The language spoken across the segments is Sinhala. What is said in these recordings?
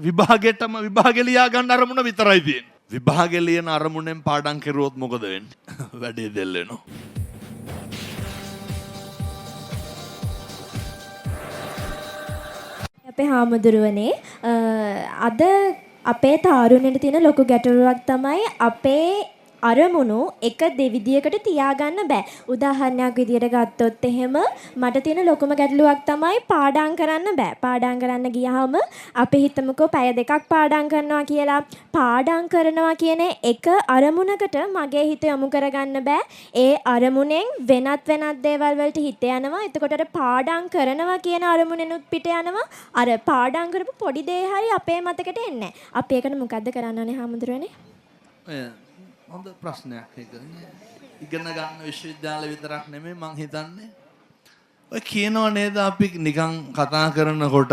විභාගෙටම විභාගෙ ලියා ගන්න අරමුණ විතරයි තියෙන්නේ. විභාගෙ ලියන අරමුණෙන් පාඩම් කරුවොත් මොකද වෙන්නේ? වැඩේ දෙල් වෙනවා. අපේ හාමුදුරුවනේ අද අපේ තාරුණ්‍යයට තියෙන ලොකු ගැටලුවක් තමයි අපේ අරමුණු එක දෙවිදියකට තියාගන්න බෑ. උදාහරණයක් විදියට ගත්තොත් එහෙම මට තියෙන ලොකුම ගැටලුවක් තමයි පාඩම් කරන්න බෑ. පාඩම් කරන්න ගියාම අපි හිතමුකෝ පැය දෙකක් පාඩම් කරනවා කියලා. පාඩම් කරනවා කියන එක අරමුණකට මගේ හිත යොමු කරගන්න බෑ. ඒ අරමුණෙන් වෙනත් දේවල් වලට හිත යනවා. එතකොට අර පාඩම් කරනවා කියන අරමුණෙනුත් පිට යනවා. අර පාඩම් කරපු පොඩි දේ හරි අපේ මතකට එන්නේ නැහැ. අපි ඒකට මොකද්ද කරන්න ඕනේ හාමුදුරුවනේ? හොඳ ප්‍රශ්නයක් ඒක. ඉගෙන ගන්න විශ්වවිද්‍යාල විතරක් නෙමෙයි මං හිතන්නේ. ඔය කියනව නේද අපි නිකන් කතා කරනකොට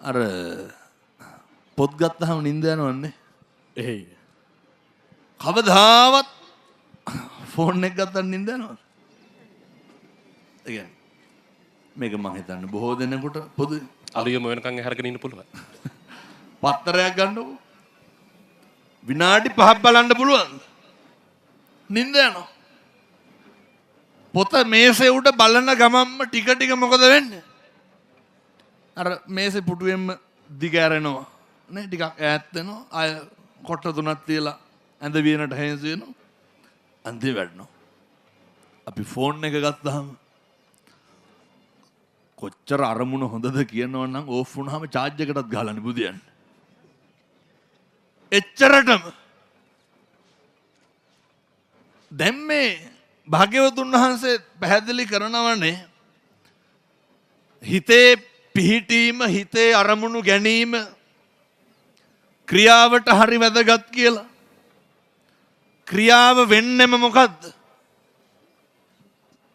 අර පොත් ගත්තාම නිින්ද යනවන්නේ. එහෙයි. කවදාවත් ෆෝන් එක ගත්තා නිින්ද යනවද? ඒ කියන්නේ මේක මං හිතන්නේ බොහෝ දෙනෙකුට පොදු අලියම වෙනකන් ඇහැරගෙන ඉන්න පුළුවන්. පත්තරයක් ගන්නකො විනාඩි 5ක් බලන්න පුළුවන්. නිින්ද යනවා. පොත මේසේ උඩ බලන ගමන්ම ටික ටික මොකද වෙන්නේ? අර මේසේ පුටුවෙන්ම දිගෑරෙනවා. නේ ටිකක් ඈත් වෙනවා. ආය කොට තුනක් තියලා ඇඳ වියනට හැංස් වෙනවා. අන්තිම වැඩනවා. අපි ෆෝන් එක ගත්තාම කොච්චර අරමුණ හොඳද කියනවනම් ඕෆ් වුණාම charge එකටත් ගහලානේ බුදියන්නේ. එච්චරටම දැන් මේ භාග්‍යවතුන් වහන්සේ පැහැදිලි කරනවනේ හිතේ පිහිටීම හිතේ අරමුණු ගැනීම ක්‍රියාවට හරි වැදගත් කියලා. ක්‍රියාව වෙන්නෙම මොකද්ද?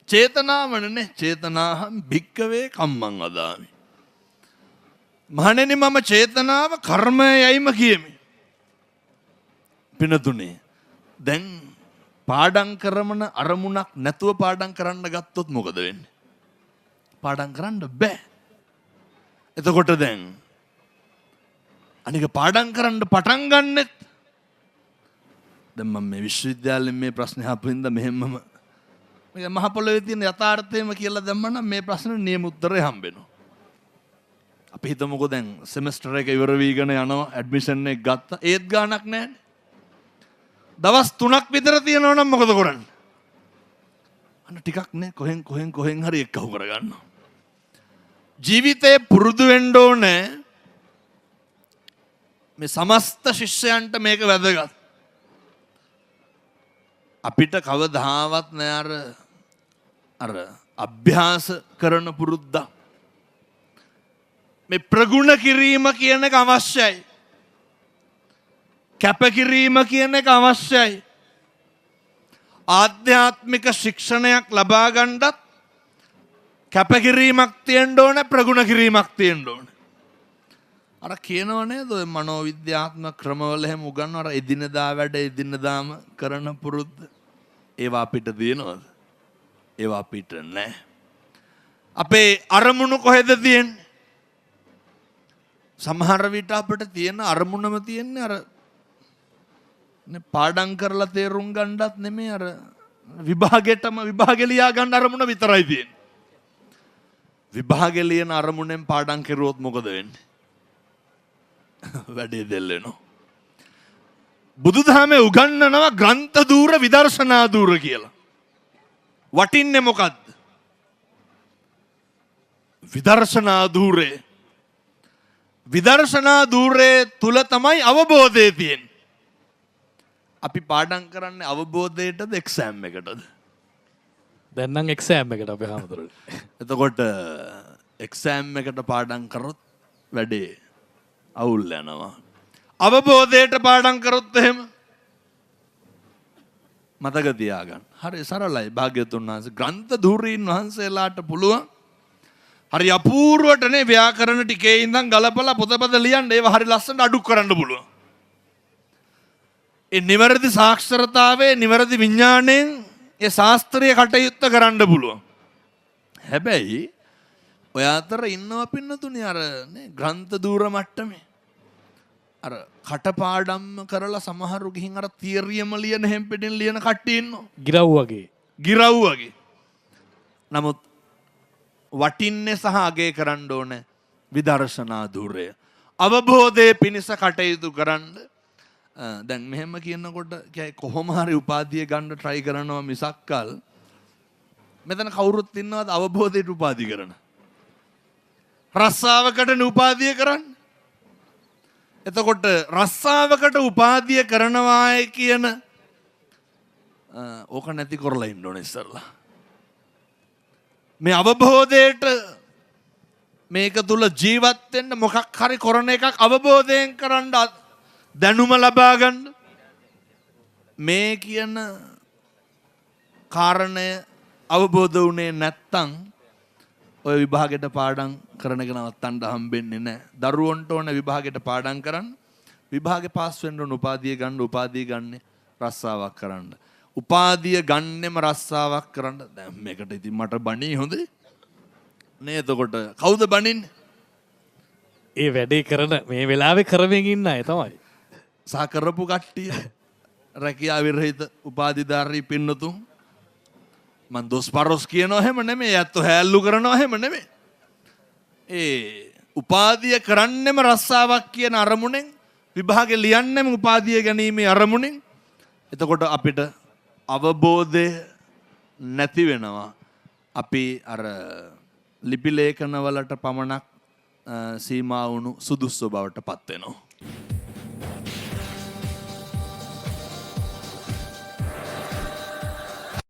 චේතනාවනේ. චේතනාහම් භික්කවේ කම්මං වදාමි. මහණෙනි මම චේතනාව කර්මයයිම කියමි. පිනතුනේ දැන් පාඩම් කරන අරමුණක් නැතුව පාඩම් කරන්න ගත්තොත් මොකද වෙන්නේ? පාඩම් කරන්න බෑ. එතකොට දැන් අනික පාඩම් කරන්න පටන් ගන්නෙත් දැන් මම මේ විශ්වවිද්‍යාලයෙන් මේ ප්‍රශ්නේ අහපු හින්දා මෙහෙමම මේක මහ පොළොවේ තියෙන යථාර්ථයම කියලා දැම්මනම් මේ ප්‍රශ්නේ නියම උත්තරේ හම්බ වෙනවා. අපි හිතමුකෝ දැන් සෙමෙස්ටර් එක ඉවර වීගෙන යනවා ඇඩ්මිෂන් එක ගත්තා ඒත් ගාණක් නැහැ. දවස් 3ක් විතර තියෙනවා නම් මොකද කරන්නේ? අන්න ටිකක් නේ කොහෙන් හරි එක්කහු කරගන්නවා. ජීවිතේ පුරුදු වෙන්න ඕනේ මේ සමස්ත ශිෂ්‍යයන්ට මේක වැදගත්. අපිට කවදාවත් නෑ අර අභ්‍යාස කරන පුරුද්ද. මේ ප්‍රගුණ කිරීම කියන එක අවශ්‍යයි. කැපකිරීම කියන එක අවශ්‍යයි. ආධ්‍යාත්මික ශික්ෂණයක් ලබා ගන්නත් කැපකිරීමක් තියෙන්න ඕනේ ප්‍රගුණ කිරීමක් තියෙන්න ඕනේ. අර කියනව නේද ඔය මනෝවිද්‍යාත්මක ක්‍රමවල හැම උගන්වන අර එදිනදා වැඩ එදිනදාම කරන පුරුද්ද. ඒවා අපිට තියෙනවද? ඒවා අපිට නැහැ. අපේ අරමුණු කොහෙද තියෙන්නේ? සමහර විට අපිට තියෙන අරමුණම තියෙන්නේ අර පාඩම් කරලා තේරුම් ගන්නත් නෙමෙයි අර විභාගෙ ලියා ගන්න අරමුණ විතරයි තියෙන්නේ. විභාගෙ ලියන අරමුණෙන් පාඩම් කරුවොත් මොකද වෙන්නේ? වැඩේ දෙල් වෙනවා. බුදුදහමේ උගන්වනවා ග්‍රන්ථ දූර විදර්ශනා දූර කියලා. වටින්නේ මොකද්ද? විදර්ශනා දූරේ. විදර්ශනා දූරේ තුල තමයි අවබෝධය තියෙන්නේ. අපි පාඩම් කරන්නේ අවබෝධයටද එක්සෑම් එකටද? දැන් නම් එක්සෑම් එකට අපි හාමුදුරුවෝ. එතකොට එක්සෑම් එකට පාඩම් කරොත් වැඩේ අවුල් යනවා. අවබෝධයට පාඩම් කරොත් එහෙම මතක තියාගන්න. හරි සරලයි. භාග්‍යවතුන් වහන්සේ ග්‍රන්ථ ධූරීන් වහන්සේලාට පුළුවන් හරි අපූර්වටනේ ව්‍යාකරණ ටිකේ ඉඳන් ගලපලා පොතපත ලියන්න ඒව හරි ලස්සනට අඩු කරන්න පුළුවන්. ඒ නිවැරදි සාක්ෂරතාවයේ නිවැරදි විඥාණයෙන් ඒ ශාස්ත්‍රීය කටයුත්ත කරන්න පුළුවන්. හැබැයි ඔය අතර ඉන්නවා පින්නතුනි අර ග්‍රන්ථ දූර මට්ටමේ අර කටපාඩම් කරලා සමහරු ගිහින් අර තියරියම ලියන හෙම්පෙඩින් ලියන කට්ටිය ඉන්නවා. ගිරව් වගේ. ගිරව් වගේ. නමුත් වටින්නේ සහ අගය කරන්න ඕන විදර්ශනා ධූරය. අවබෝධයේ පිණිස කටයුතු කරන්න. දැන් මෙහෙම කියනකොට කොහොම හරි උපාධිය ගන්න try කරනවා මිසක්කල් මෙතන කවුරුත් ඉන්නවද අවබෝධයට උපාධි කරන? රස්සාවකට උපාධිය කරන්න. එතකොට රස්සාවකට උපාධිය කරනවාය කියන ඕක නැති කරලා ඉන්න ඕනේ ඉස්සරලා. මේ අවබෝධයට මේක තුල ජීවත් වෙන්න මොකක් හරි කරන එකක් අවබෝධයෙන් කරන්න දැනුම ලබා ගන්න මේ කියන කාරණය අවබෝධ වුණේ නැත්තම් ඔය විභාගෙට පාඩම් කරන එක නවත්තන්න හම්බෙන්නේ නැහැ. දරුවන්ට ඕන විභාගෙට පාඩම් කරන්න. විභාගේ පාස් වෙන්න ඕන උපාධිය ගන්න. උපාධිය ගන්න රස්සාවක් කරන්න. උපාධිය ගන්නෙම රස්සාවක් කරන්න. දැන් මේකට ඉතින් මට බණී හොඳේ. නේ එතකොට කවුද බණින්නේ? ඒ වැඩේ කරන මේ වෙලාවේ කරමින් ඉන්න අය තමයි. සහ කරපු කට්ටිය රැකියා විරහිත උපාධිධාරී පින්නතුන් මන් දොස් පරොස් කියනවා එහෙම නෙමෙයි. ඇත්ත හැල්ලු කරනවා එහෙම නෙමෙයි. ඒ උපාධිය කරන්නෙම රස්සාවක් කියන අරමුණෙන් විභාගේ ලියන්නෙම උපාධිය ගැනීමේ අරමුණෙන් එතකොට අපිට අවබෝධය නැති වෙනවා. අපි අර ලිපි ලේඛන වලට පමණක් සීමා වුණු සුදුස්සු බවට පත් වෙනවා.